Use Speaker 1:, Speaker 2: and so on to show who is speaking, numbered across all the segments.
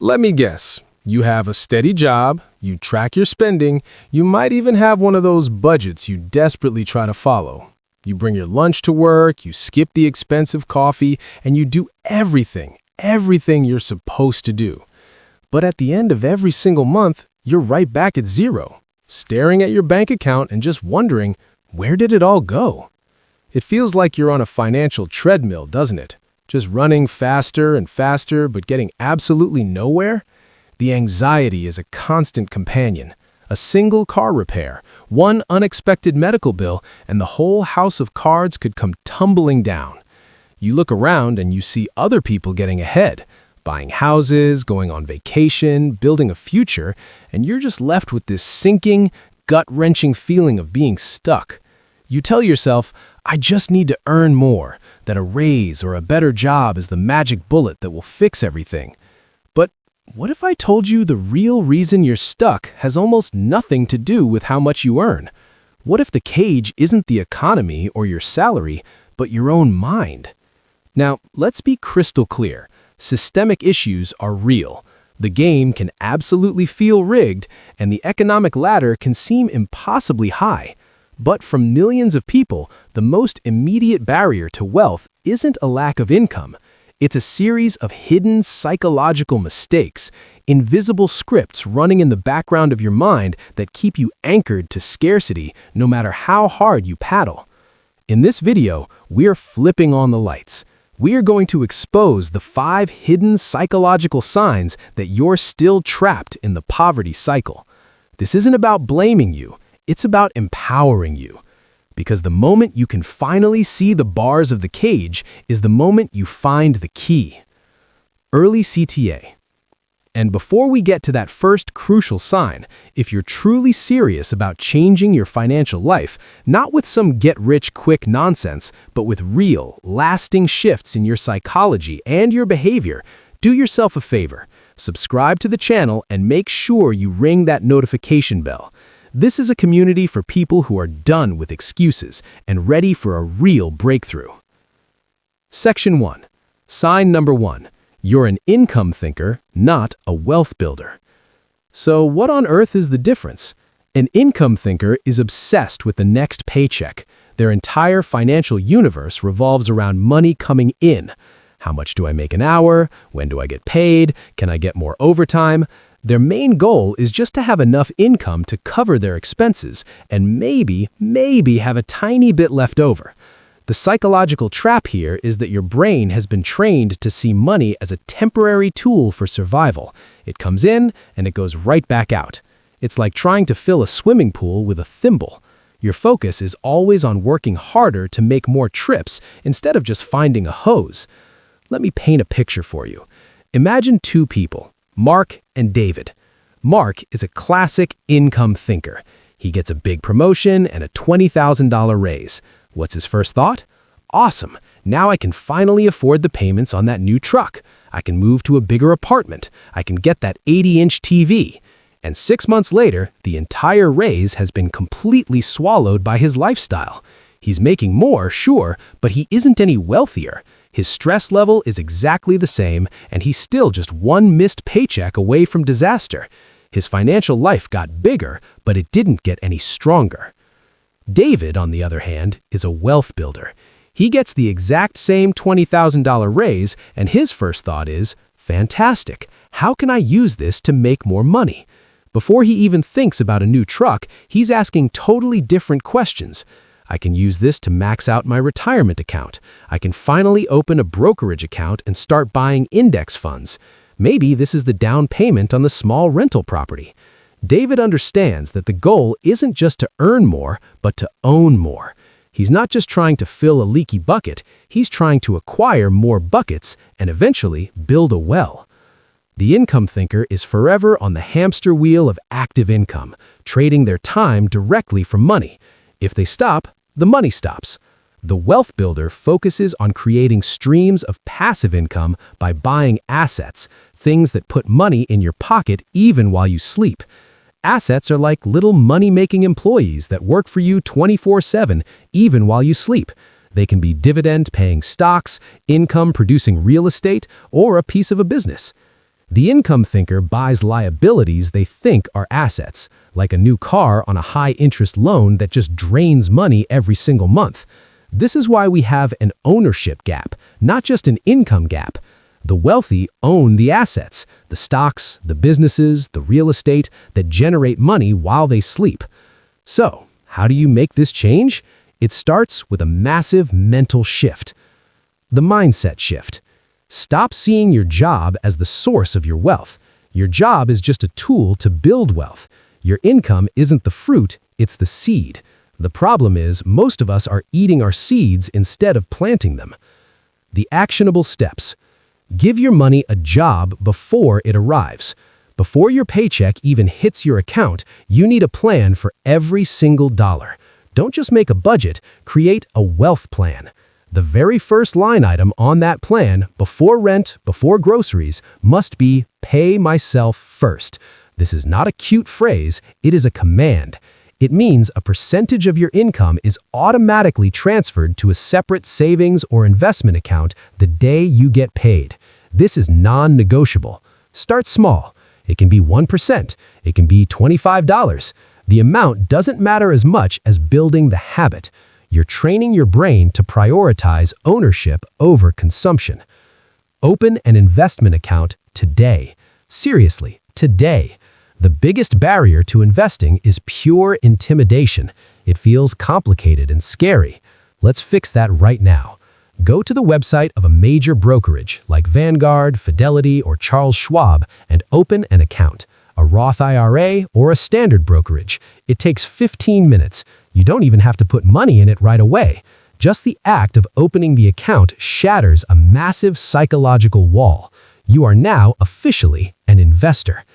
Speaker 1: Let me guess. You have a steady job, you track your spending, you might even have one of those budgets you desperately try to follow. You bring your lunch to work, you skip the expensive coffee, and you do everything you're supposed to do. But at the end of every single month, you're right back at zero, staring at your bank account and just wondering, where did it all go? It feels like you're on a financial treadmill, doesn't it? Just running faster and faster, but getting absolutely nowhere? The anxiety is a constant companion. A single car repair, one unexpected medical bill, and the whole house of cards could come tumbling down. You look around and you see other people getting ahead, buying houses, going on vacation, building a future, and you're just left with this sinking, gut-wrenching feeling of being stuck. You tell yourself, I just need to earn more, that a raise or a better job is the magic bullet that will fix everything. But what if I told you the real reason you're stuck has almost nothing to do with how much you earn? What if the cage isn't the economy or your salary, but your own mind? Now, let's be crystal clear. Systemic issues are real. The game can absolutely feel rigged, and the economic ladder can seem impossibly high. But from millions of people, the most immediate barrier to wealth isn't a lack of income. It's a series of hidden psychological mistakes, invisible scripts running in the background of your mind that keep you anchored to scarcity no matter how hard you paddle. In this video, we're flipping on the lights. We are going to expose the 5 hidden psychological signs that you're still trapped in the poverty cycle. This isn't about blaming you. It's about empowering you. Because the moment you can finally see the bars of the cage is the moment you find the key. Early CTA. And before we get to that first crucial sign, if you're truly serious about changing your financial life, not with some get-rich-quick nonsense, but with real, lasting shifts in your psychology and your behavior, do yourself a favor. Subscribe to the channel and make sure you ring that notification bell. This is a community for people who are done with excuses and ready for a real breakthrough. Section 1. Sign number 1. You're an income thinker, not a wealth builder. So what on earth is the difference? An income thinker is obsessed with the next paycheck. Their entire financial universe revolves around money coming in. How much do I make an hour? When do I get paid? Can I get more overtime? Their main goal is just to have enough income to cover their expenses and maybe have a tiny bit left over. The psychological trap here is that your brain has been trained to see money as a temporary tool for survival. It comes in and it goes right back out. It's like trying to fill a swimming pool with a thimble. Your focus is always on working harder to make more trips instead of just finding a hose. Let me paint a picture for you. Imagine 2 people. Mark and David. Mark is a classic income thinker. He gets a big promotion and a $20,000 raise. What's his first thought? Awesome, now I can finally afford the payments on that new truck. I can move to a bigger apartment. I can get that 80-inch TV. And 6 months later, the entire raise has been completely swallowed by his lifestyle. He's making more, sure, but he isn't any wealthier. His stress level is exactly the same, and he's still just one missed paycheck away from disaster. His financial life got bigger, but it didn't get any stronger. David, on the other hand, is a wealth builder. He gets the exact same $20,000 raise, and his first thought is, fantastic, how can I use this to make more money? Before he even thinks about a new truck, he's asking totally different questions. I can use this to max out my retirement account. I can finally open a brokerage account and start buying index funds. Maybe this is the down payment on the small rental property. David understands that the goal isn't just to earn more, but to own more. He's not just trying to fill a leaky bucket, he's trying to acquire more buckets and eventually build a well. The income thinker is forever on the hamster wheel of active income, trading their time directly for money. If they stop, the money stops. The wealth builder focuses on creating streams of passive income by buying assets, things that put money in your pocket even while you sleep. Assets are like little money-making employees that work for you 24/7, even while you sleep. They can be dividend-paying stocks, income-producing real estate, or a piece of a business. The income thinker buys liabilities they think are assets, like a new car on a high-interest loan that just drains money every single month. This is why we have an ownership gap, not just an income gap. The wealthy own the assets, the stocks, the businesses, the real estate that generate money while they sleep. So, how do you make this change? It starts with a massive mental shift. The mindset shift. Stop seeing your job as the source of your wealth. Your job is just a tool to build wealth. Your income isn't the fruit, it's the seed. The problem is, most of us are eating our seeds instead of planting them. The actionable steps. Give your money a job before it arrives. Before your paycheck even hits your account, you need a plan for every single dollar. Don't just make a budget, create a wealth plan. The very first line item on that plan, before rent, before groceries, must be pay myself first. This is not a cute phrase, it is a command. It means a percentage of your income is automatically transferred to a separate savings or investment account the day you get paid. This is non-negotiable. Start small. It can be 1%. It can be $25. The amount doesn't matter as much as building the habit. You're training your brain to prioritize ownership over consumption. Open an investment account today. Seriously, today. The biggest barrier to investing is pure intimidation. It feels complicated and scary. Let's fix that right now. Go to the website of a major brokerage like Vanguard, Fidelity, or Charles Schwab and open an account. A Roth IRA or a standard brokerage. It takes 15 minutes. You don't even have to put money in it right away. Just the act of opening the account shatters a massive psychological wall. You are now officially an investor.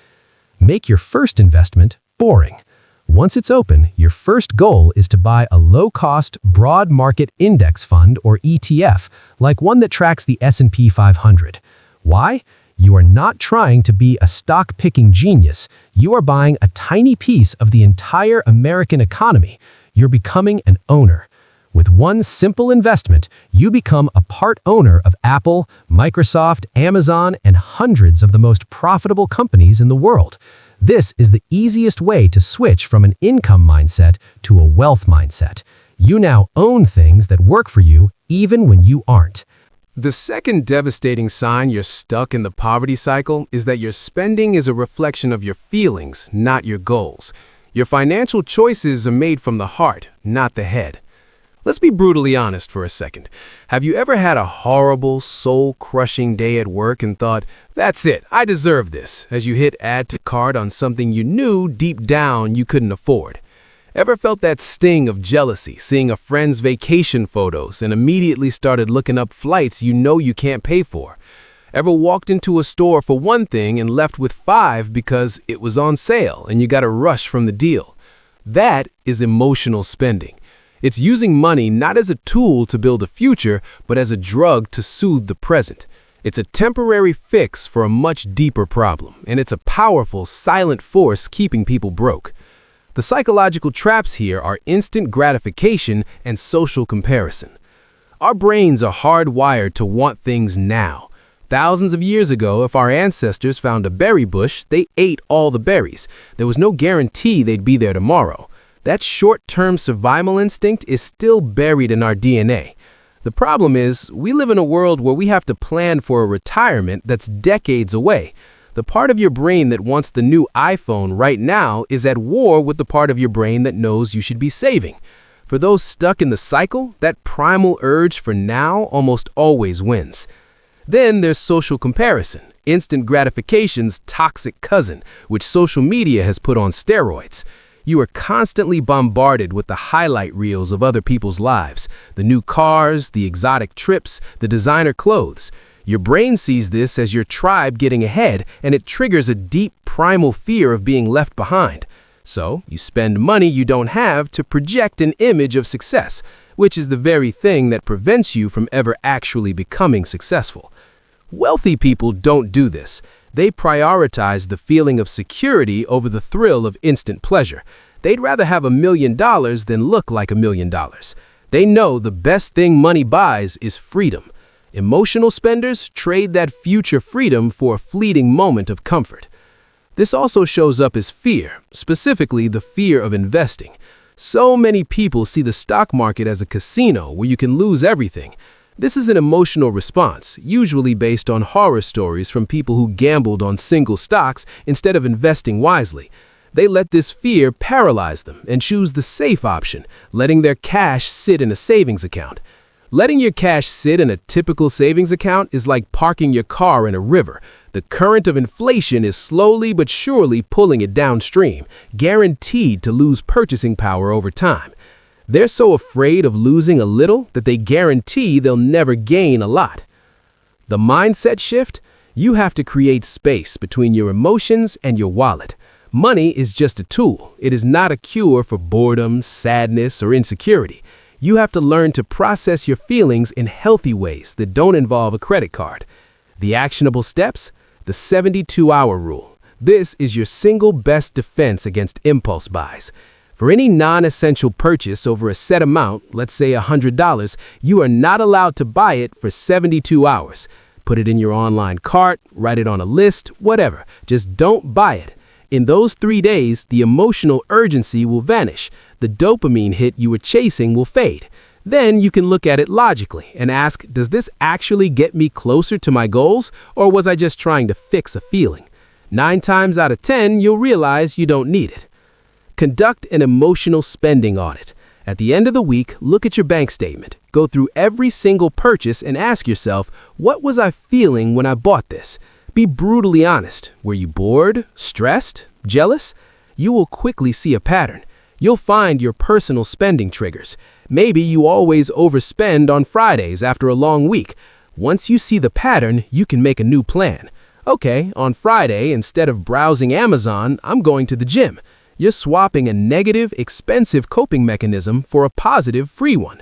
Speaker 1: Make your first investment boring. Once it's open, your first goal is to buy a low-cost, broad market index fund or ETF, like one that tracks the S&P 500. Why? You are not trying to be a stock-picking genius. You are buying a tiny piece of the entire American economy. You're becoming an owner. With one simple investment, you become a part owner of Apple, Microsoft, Amazon, and hundreds of the most profitable companies in the world. This is the easiest way to switch from an income mindset to a wealth mindset. You now own things that work for you even when you aren't.
Speaker 2: The second devastating sign you're stuck in the poverty cycle is that your spending is a reflection of your feelings, not your goals. Your financial choices are made from the heart, not the head. Let's be brutally honest for a second. Have you ever had a horrible, soul-crushing day at work and thought, "That's it, I deserve this," as you hit add to cart on something you knew deep down you couldn't afford? Ever felt that sting of jealousy, seeing a friend's vacation photos and immediately started looking up flights you know you can't pay for? Ever walked into a store for one thing and left with 5 because it was on sale and you got a rush from the deal? That is emotional spending. It's using money not as a tool to build a future, but as a drug to soothe the present. It's a temporary fix for a much deeper problem, and it's a powerful, silent force keeping people broke. The psychological traps here are instant gratification and social comparison. Our brains are hardwired to want things now. Thousands of years ago, if our ancestors found a berry bush, they ate all the berries. There was no guarantee they'd be there tomorrow. That short-term survival instinct is still buried in our DNA. The problem is, we live in a world where we have to plan for a retirement that's decades away. The part of your brain that wants the new iPhone right now is at war with the part of your brain that knows you should be saving. For those stuck in the cycle, that primal urge for now almost always wins. Then there's social comparison, instant gratification's toxic cousin, which social media has put on steroids. You are constantly bombarded with the highlight reels of other people's lives, the new cars, the exotic trips, the designer clothes. Your brain sees this as your tribe getting ahead, and it triggers a deep primal fear of being left behind. So you spend money you don't have to project an image of success, which is the very thing that prevents you from ever actually becoming successful. Wealthy people don't do this. They prioritize the feeling of security over the thrill of instant pleasure. They'd rather have $1 million than look like $1 million. They know the best thing money buys is freedom. Emotional spenders trade that future freedom for a fleeting moment of comfort. This also shows up as fear, specifically the fear of investing. So many people see the stock market as a casino where you can lose everything. This is an emotional response, usually based on horror stories from people who gambled on single stocks instead of investing wisely. They let this fear paralyze them and choose the safe option, letting their cash sit in a savings account. Letting your cash sit in a typical savings account is like parking your car in a river. The current of inflation is slowly but surely pulling it downstream, guaranteed to lose purchasing power over time. They're so afraid of losing a little that they guarantee they'll never gain a lot. The mindset shift: you have to create space between your emotions and your wallet. Money is just a tool. It is not a cure for boredom, sadness, or insecurity. You have to learn to process your feelings in healthy ways that don't involve a credit card. The actionable steps: the 72-hour rule. This is your single best defense against impulse buys. For any non-essential purchase over a set amount, let's say $100, you are not allowed to buy it for 72 hours. Put it in your online cart, write it on a list, whatever. Just don't buy it. In those 3 days, the emotional urgency will vanish. The dopamine hit you were chasing will fade. Then you can look at it logically and ask, does this actually get me closer to my goals, or was I just trying to fix a feeling? 9 times out of 10, you'll realize you don't need it. Conduct an emotional spending audit. At the end of the week, look at your bank statement. Go through every single purchase and ask yourself, what was I feeling when I bought this? Be brutally honest. Were you bored, stressed, jealous? You will quickly see a pattern. You'll find your personal spending triggers. Maybe you always overspend on Fridays after a long week. Once you see the pattern, you can make a new plan. Okay, on Friday, instead of browsing Amazon, I'm going to the gym. You're swapping a negative, expensive coping mechanism for a positive, free one.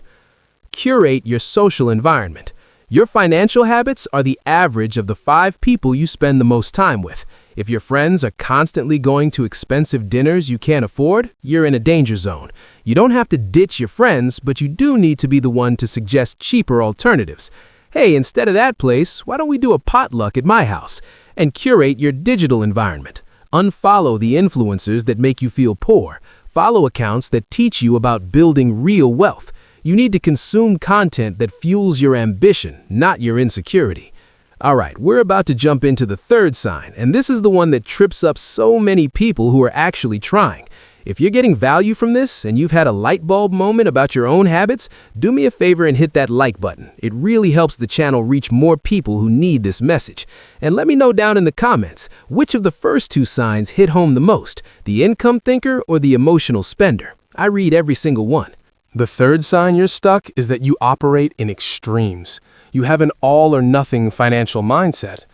Speaker 2: Curate your social environment. Your financial habits are the average of the 5 people you spend the most time with. If your friends are constantly going to expensive dinners you can't afford, you're in a danger zone. You don't have to ditch your friends, but you do need to be the one to suggest cheaper alternatives. Hey, instead of that place, why don't we do a potluck at my house? And curate your digital environment. Unfollow the influencers that make you feel poor. Follow accounts that teach you about building real wealth. You need to consume content that fuels your ambition, not your insecurity. All right, we're about to jump into the third sign, and this is the one that trips up so many people who are actually trying. If you're getting value from this and you've had a light bulb moment about your own habits, do me a favor and hit that like button. It really helps the channel reach more people who need this message. And let me know down in the comments, which of the first 2 signs hit home the most, the income thinker or the emotional spender? I read every single one.
Speaker 1: The third sign you're stuck is that you operate in extremes. You have an all-or-nothing financial mindset.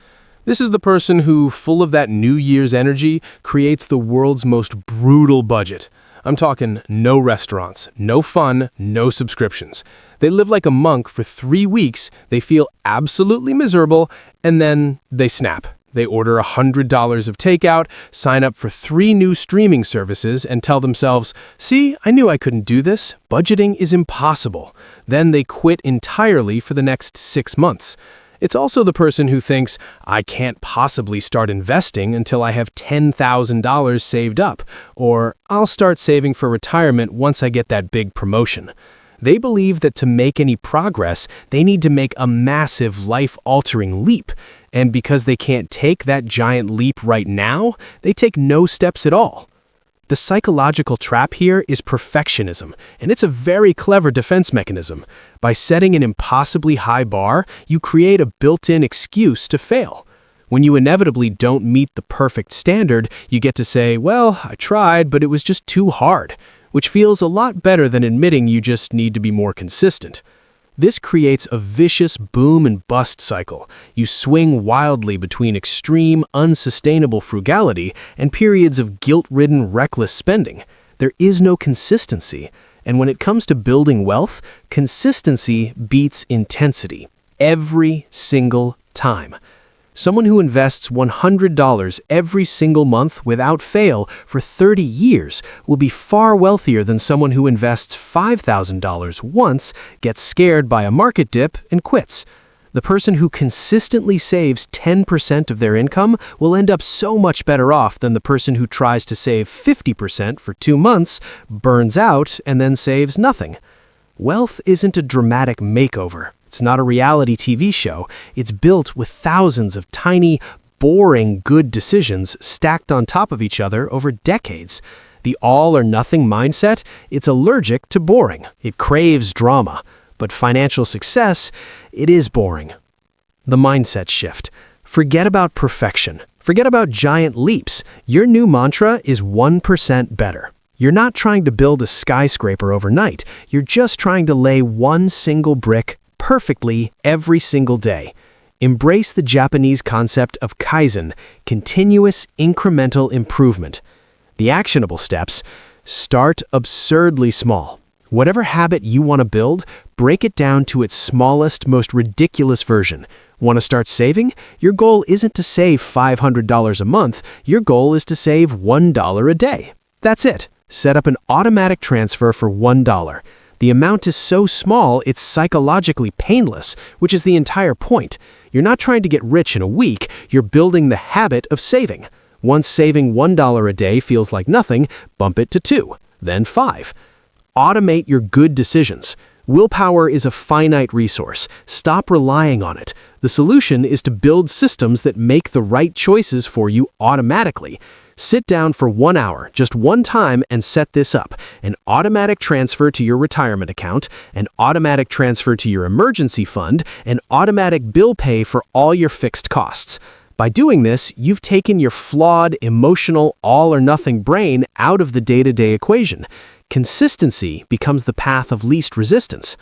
Speaker 1: This is the person who, full of that New Year's energy, creates the world's most brutal budget. I'm talking no restaurants, no fun, no subscriptions. They live like a monk for 3 weeks, they feel absolutely miserable, and then they snap. They order $100 of takeout, sign up for 3 new streaming services, and tell themselves, see, I knew I couldn't do this. Budgeting is impossible. Then they quit entirely for the next 6 months. It's also the person who thinks, I can't possibly start investing until I have $10,000 saved up, or I'll start saving for retirement once I get that big promotion. They believe that to make any progress, they need to make a massive life-altering leap, and because they can't take that giant leap right now, they take no steps at all. The psychological trap here is perfectionism, and it's a very clever defense mechanism. By setting an impossibly high bar, you create a built-in excuse to fail. When you inevitably don't meet the perfect standard, you get to say, well, I tried, but it was just too hard, which feels a lot better than admitting you just need to be more consistent. This creates a vicious boom and bust cycle. You swing wildly between extreme, unsustainable frugality and periods of guilt-ridden, reckless spending. There is no consistency. And when it comes to building wealth, consistency beats intensity. Every single time. Someone who invests $100 every single month without fail for 30 years will be far wealthier than someone who invests $5,000 once, gets scared by a market dip, and quits.
Speaker 3: The person who consistently saves 10% of their income will end up so much better off than the person who tries to save 50% for 2 months, burns out, and then saves nothing. Wealth isn't a dramatic makeover. It's not a reality TV show. It's built with thousands of tiny, boring good decisions stacked on top of each other over decades. The all-or-nothing mindset, it's allergic to boring. It craves drama. But financial success, it is boring. The mindset shift. Forget about perfection. Forget about giant leaps. Your new mantra is 1% better. You're not trying to build a skyscraper overnight. You're just trying to lay one single brick perfectly every single day. Embrace the Japanese concept of Kaizen, continuous incremental improvement. The actionable steps: start absurdly small. Whatever habit you want to build, break it down to its smallest, most ridiculous version. Want to start saving? Your goal isn't to save $500 a month. Your goal is to save $1 a day. That's it. Set up an automatic transfer for $1. The amount is so small, it's psychologically painless, which is the entire point. You're not trying to get rich in a week. You're building the habit of saving. Once saving $1 a day feels like nothing, bump it to 2, then 5. Automate your good decisions. Willpower is a finite resource. Stop relying on it. The solution is to build systems that make the right choices for you automatically. Sit down for 1 hour, just one time, and set this up. An automatic transfer to your retirement account, an automatic transfer to your emergency fund, an automatic bill pay for all your fixed costs. By doing this, you've taken your flawed, emotional, all-or-nothing brain out of the day-to-day equation. Consistency becomes the path of least resistance.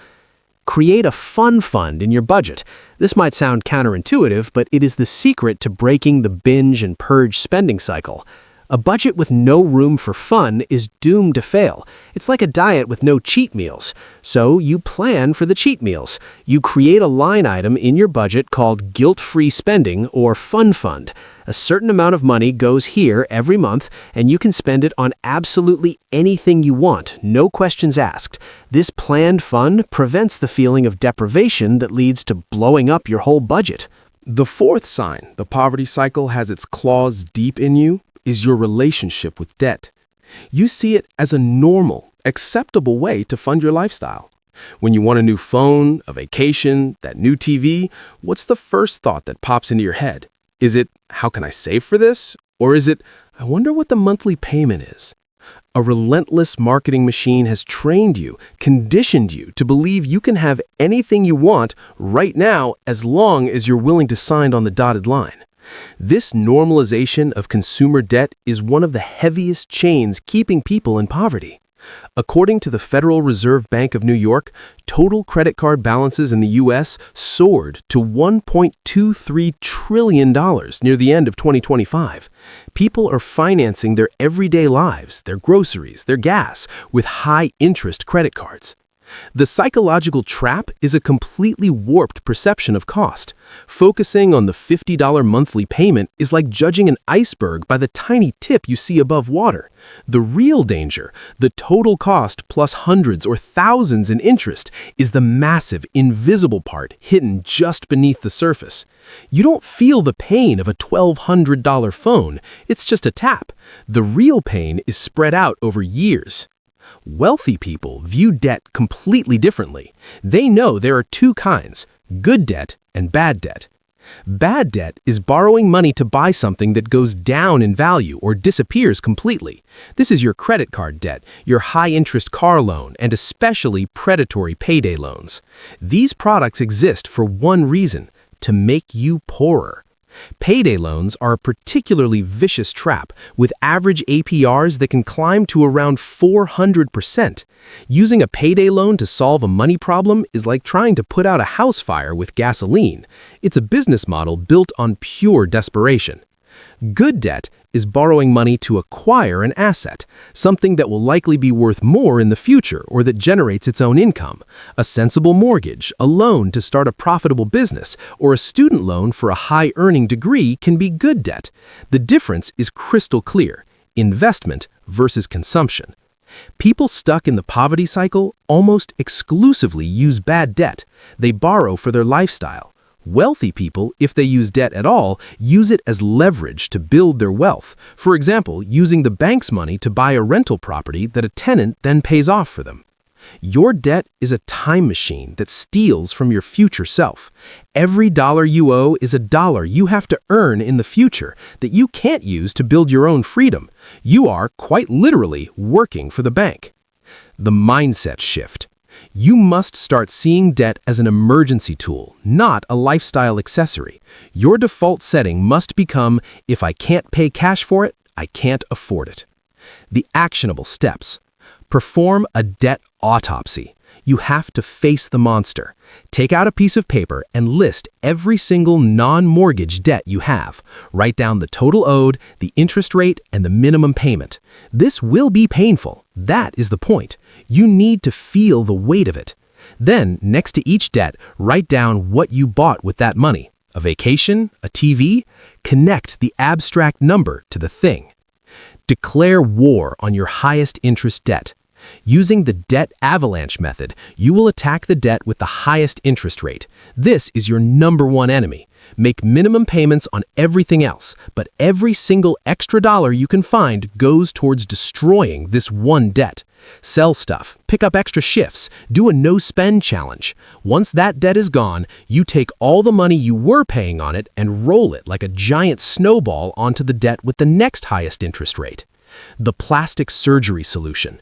Speaker 3: Create a fun fund in your budget. This might sound counterintuitive, but it is the secret to breaking the binge and purge spending cycle. A budget with no room for fun is doomed to fail. It's like a diet with no cheat meals. So you plan for the cheat meals. You create a line item in your budget called guilt-free spending or fun fund. A certain amount of money goes here every month, and you can spend it on absolutely anything you want, no questions asked. This planned fund prevents the feeling of deprivation that leads to blowing up your whole budget.
Speaker 2: The fourth sign the poverty cycle has its claws deep in you is your relationship with debt. You see it as a normal, acceptable way to fund your lifestyle. When you want a new phone, a vacation, that new TV, what's the first thought that pops into your head? Is it, how can I save for this? Or is it, I wonder what the monthly payment is? A relentless marketing machine has trained you, conditioned you to believe you can have anything you want right now as long as you're willing to sign on the dotted line. This normalization of consumer debt is one of the heaviest chains keeping people in poverty. According to the Federal Reserve Bank of New York, total credit card balances in the U.S. soared to $1.23 trillion near the end of 2025. People are financing their everyday lives, their groceries, their gas, with high-interest credit cards. The psychological trap is a completely warped perception of cost. Focusing on the $50 monthly payment is like judging an iceberg by the tiny tip you see above water. The real danger, the total cost plus hundreds or thousands in interest, is the massive, invisible part hidden just beneath the surface. You don't feel the pain of a $1,200 phone. It's just a tap. The real pain is spread out over years. Wealthy people view debt completely differently. They know there are two kinds: good debt and bad debt. Bad debt is borrowing money to buy something that goes down in value or disappears completely. This is your credit card debt, your high-interest car loan, and especially predatory payday loans. These products exist for one reason: to make you poorer. Payday loans are a particularly vicious trap, with average APRs that can climb to around 400%. Using a payday loan to solve a money problem is like trying to put out a house fire with gasoline. It's a business model built on pure desperation. Good debt is borrowing money to acquire an asset, something that will likely be worth more in the future or that generates its own income. A sensible mortgage, a loan to start a profitable business, or a student loan for a high-earning degree can be good debt. The difference is crystal clear: investment versus consumption. People stuck in the poverty cycle almost exclusively use bad debt. They borrow for their lifestyle.
Speaker 3: Wealthy people, if they use debt at all, use it as leverage to build their wealth. For example, using the bank's money to buy a rental property that a tenant then pays off for them. Your debt is a time machine that steals from your future self. Every dollar you owe is a dollar you have to earn in the future that you can't use to build your own freedom. You are, quite literally, working for the bank. The mindset shift. You must start seeing debt as an emergency tool, not a lifestyle accessory. Your default setting must become, if I can't pay cash for it, I can't afford it. The actionable steps. Perform a debt autopsy. You have to face the monster. Take out a piece of paper and list every single non-mortgage debt you have. Write down the total owed, the interest rate, and the minimum payment. This will be painful. That is the point. You need to feel the weight of it. Then, next to each debt, write down what you bought with that money. A vacation? A TV? Connect the abstract number to the thing. Declare war on your highest interest debt. Using the debt avalanche method, you will attack the debt with the highest interest rate. This is your number one enemy. Make minimum payments on everything else, but every single extra dollar you can find goes towards destroying this one debt. Sell stuff, pick up extra shifts, do a no-spend challenge. Once that debt is gone, you take all the money you were paying on it and roll it like a giant snowball onto the debt with the next highest interest rate. The plastic surgery solution.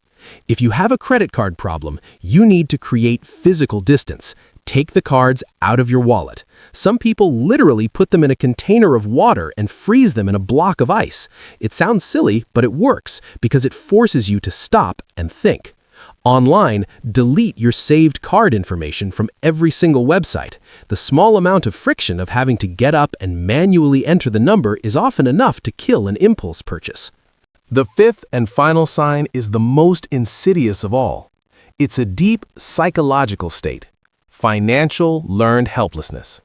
Speaker 3: If you have a credit card problem, you need to create physical distance. Take the cards out of your wallet. Some people literally put them in a container of water and freeze them in a block of ice. It sounds silly, but it works because it forces you to stop and think. Online, delete your saved card information from every single website. The small amount of friction of having to get up and manually enter the number is often enough to kill an impulse purchase.
Speaker 1: The fifth and final sign is the most insidious of all. It's a deep psychological state, financial learned helplessness.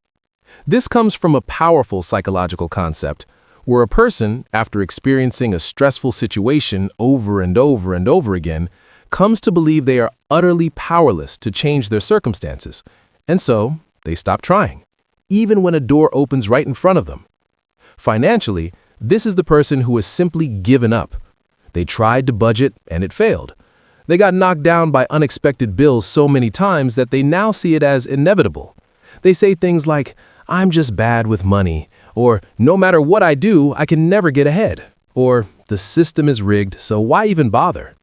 Speaker 1: This comes from a powerful psychological concept where a person, after experiencing a stressful situation over and over and over again, comes to believe they are utterly powerless to change their circumstances, and so they stop trying, even when a door opens right in front of them. Financially, this is the person who has simply given up. They tried to budget and it failed. They got knocked down by unexpected bills so many times that they now see it as inevitable. They say things like, "I'm just bad with money," or "no matter what I do, I can never get ahead," or "the system is rigged, so why even bother?"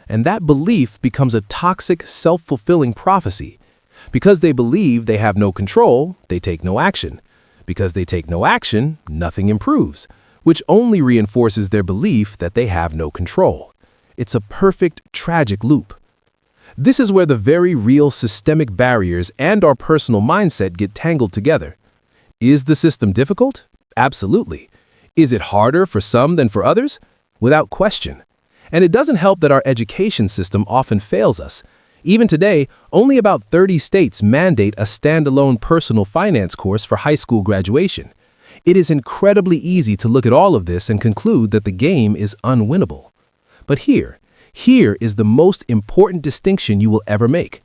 Speaker 1: And that belief becomes a toxic, self-fulfilling prophecy. Because they believe they have no control, they take no action. Because they take no action, nothing improves, which only reinforces their belief that they have no control. It's a perfect, tragic loop. This is where the very real systemic barriers and our personal mindset get tangled together. Is the system difficult? Absolutely. Is it harder for some than for others? Without question. And it doesn't help that our education system often fails us. Even today, only about 30 states mandate a standalone personal finance course for high school graduation. It is incredibly easy to look at all of this and conclude that the game is unwinnable. But here is the most important distinction you will ever make.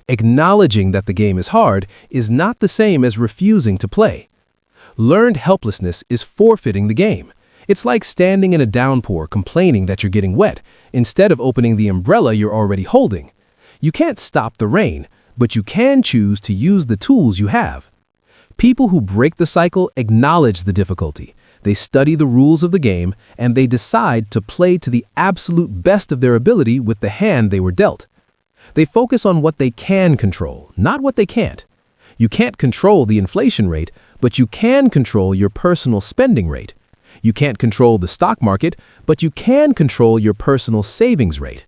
Speaker 1: Acknowledging that the game is hard is not the same as refusing to play. Learned helplessness is forfeiting the game. It's like standing in a downpour complaining that you're getting wet, instead of opening the umbrella you're already holding. You can't stop the rain, but you can choose to use the tools you have. People who break the cycle acknowledge the difficulty. They study the rules of the game, and they decide to play to the absolute best of their ability with the hand they were dealt. They focus on what they can control, not what they can't. You can't control the inflation rate, but you can control your personal spending rate. You can't control the stock market, but you can control your personal savings rate.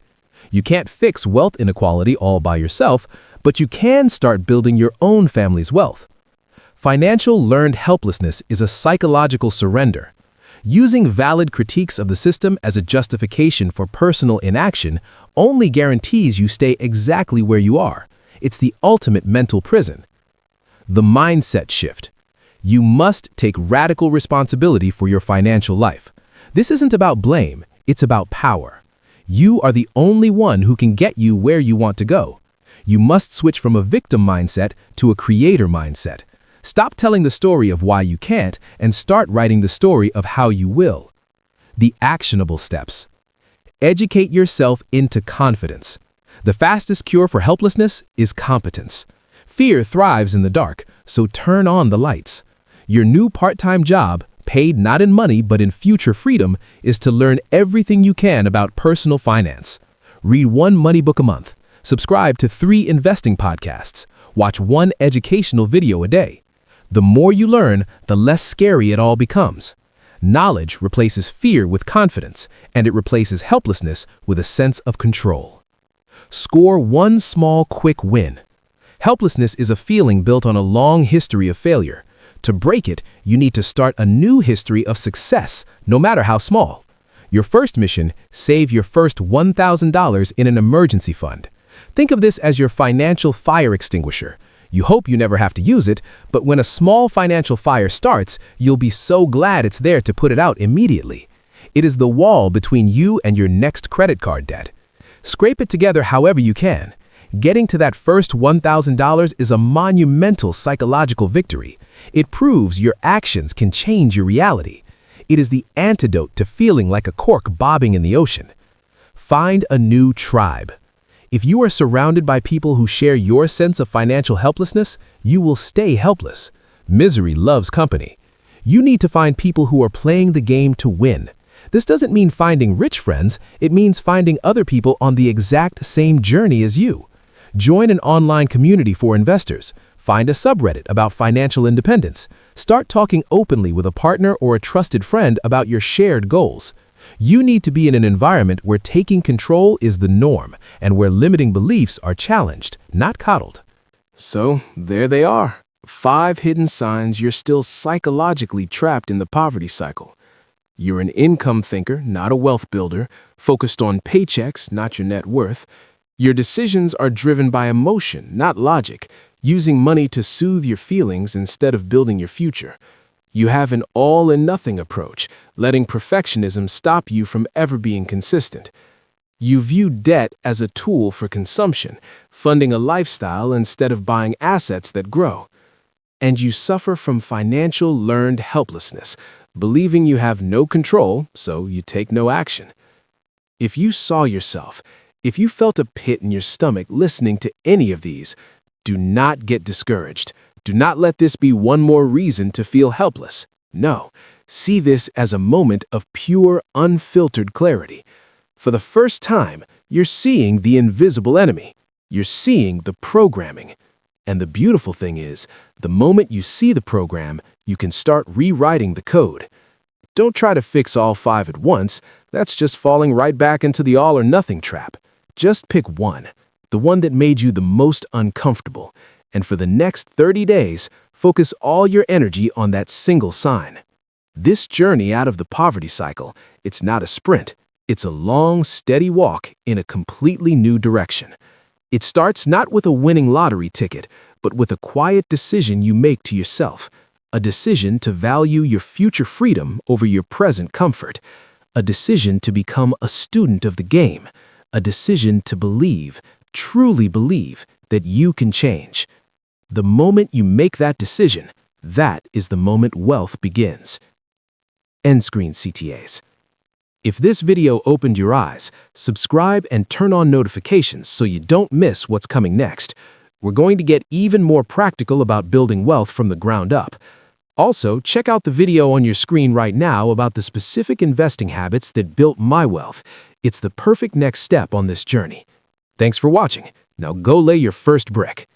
Speaker 1: You can't fix wealth inequality all by yourself, but you can start building your own family's wealth. Financial learned helplessness is a psychological surrender. Using valid critiques of the system as a justification for personal inaction only guarantees you stay exactly where you are. It's the ultimate mental prison. The mindset shift. You must take radical responsibility for your financial life. This isn't about blame, it's about power. You are the only one who can get you where you want to go. You must switch from a victim mindset to a creator mindset.
Speaker 4: Stop telling the story of why you can't and start writing the story of how you will. The actionable steps. Educate yourself into confidence. The fastest cure for helplessness is competence. Fear thrives in the dark, so turn on the lights. Your new part-time job, paid not in money but in future freedom, is to learn everything you can about personal finance. Read 1 money book a month. Subscribe to 3 investing podcasts. Watch 1 educational video a day. The more you learn, the less scary it all becomes. Knowledge replaces fear with confidence, and it replaces helplessness with a sense of control. Score 1 small, quick win. Helplessness is a feeling built on a long history of failure. To break it, you need to start a new history of success, no matter how small. Your first mission, save your first $1,000 in an emergency fund. Think of this as your financial fire extinguisher. You hope you never have to use it, but when a small financial fire starts, you'll be so glad it's there to put it out immediately. It is the wall between you and your next credit card debt. Scrape it together however you can. Getting to that first $1,000 is a monumental psychological victory. It proves your actions can change your reality. It is the antidote to feeling like a cork bobbing in the ocean. Find a new tribe. If you are surrounded by people who share your sense of financial helplessness, you will stay helpless. Misery loves company. You need to find people who are playing the game to win. This doesn't mean finding rich friends, it means finding other people on the exact same journey as you. Join an online community for investors. Find a subreddit about financial independence. Start talking openly with a partner or a trusted friend about your shared goals. You need to be in an environment where taking control is the norm and where limiting beliefs are challenged, not coddled.
Speaker 1: So, there they are. 5 hidden signs you're still psychologically trapped in the poverty cycle. You're an income thinker, not a wealth builder, focused on paychecks, not your net worth. Your decisions are driven by emotion, not logic, using money to soothe your feelings instead of building your future. You have an all-or-nothing approach, letting perfectionism stop you from ever being consistent. You view debt as a tool for consumption, funding a lifestyle instead of buying assets that grow. And you suffer from financial learned helplessness, believing you have no control, so you take no action. If you saw yourself, if you felt a pit in your stomach listening to any of these, do not get discouraged. Do not let this be one more reason to feel helpless. No, see this as a moment of pure, unfiltered clarity. For the first time, you're seeing the invisible enemy. You're seeing the programming. And the beautiful thing is, the moment you see the program, you can start rewriting the code. Don't try to fix all 5 at once. That's just falling right back into the all-or-nothing trap. Just pick one, the one that made you the most uncomfortable, and for the next 30 days, focus all your energy on that single sign. This journey out of the poverty cycle, it's not a sprint, it's a long, steady walk in a completely new direction. It starts not with a winning lottery ticket, but with a quiet decision you make to yourself, a decision to value your future freedom over your present comfort, a decision to become a student of the game, a decision to believe, truly believe, that you can change. The moment you make that decision, that is the moment wealth begins. End screen CTAs. If this video opened your eyes, subscribe and turn on notifications so you don't miss what's coming next. We're going to get even more practical about building wealth from the ground up. Also, check out the video on your screen right now about the specific investing habits that built my wealth. It's the perfect next step on this journey. Thanks for watching. Now go lay your first brick.